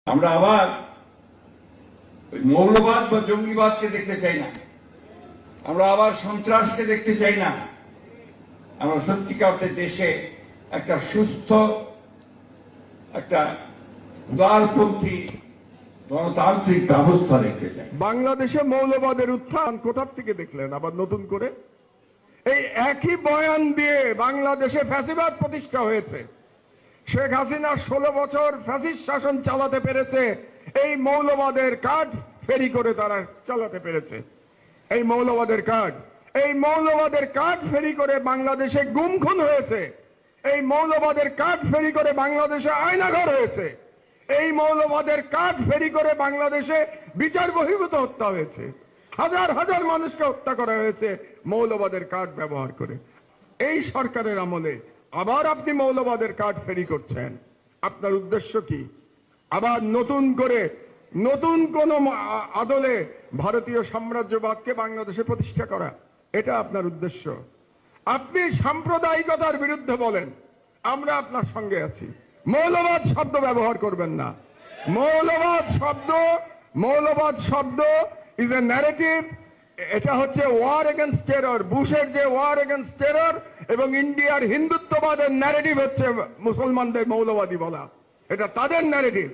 আমরা আবার মৌলবাদ বা জঙ্গিবাদকে দেখতে চাই না, আমরা আবার সন্ত্রাসকে দেখতে চাই না। আমরা সত্যিকার অর্থে দেশে একটা সুস্থ, একটা উদারপন্থী গণতান্ত্রিক ব্যবস্থা দেখতে চাই। বাংলাদেশে মৌলবাদের উত্থান কোথা থেকে দেখলেন আবার নতুন করে? এই একই বয়ান দিয়ে বাংলাদেশে ফ্যাসিবাদ প্রতিষ্ঠা হয়েছে। শেখ হাসিনা 16 বছর ফ্যাসিস্ট শাসন চালাতে পেরেছে, এই মৌলবাদের কার্ড ফেরি করে তারা চালাতে পেরেছে। এই মৌলবাদের কার্ড ফেরি করে বাংলাদেশে গুম খুন হয়েছে, এই মৌলবাদের কার্ড ফেরি করে বাংলাদেশে আয়নাঘর হয়েছে, এই মৌলবাদের কার্ড ফেরি করে বাংলাদেশে বিচার বহির্ভূত হত্যা হয়েছে, হাজার হাজার মানুষকে হত্যা করা হয়েছে মৌলবাদের কার্ড ব্যবহার করে। এই সরকারের আমলে আবার আপনি মৌলবাদের কার্ড ফেরি করছেন। আপনার উদ্দেশ্য কি? আবার নতুন করে নতুন কোন আদলে ভারতীয় সাম্রাজ্যবাদকে বাংলাদেশে প্রতিষ্ঠা করা, এটা আপনার উদ্দেশ্য। আপনি সাম্প্রদায়িকতার বিরুদ্ধে বলেন, আমরা আপনার সঙ্গে আছি। মৌলবাদ শব্দ ব্যবহার করবেন না। মৌলবাদ শব্দ ইজ এ ন্যারেটিভ। এটা হচ্ছে ওয়ার এগেনস্ট টেরর। বুশের যে ওয়ার এগেনস্ট টেরর এবং ইন্ডিয়ার হিন্দুত্ববাদের ন্যারেটিভ হচ্ছে মুসলমানদের মৌলবাদী বলা, এটা তাদের ন্যারেটিভ।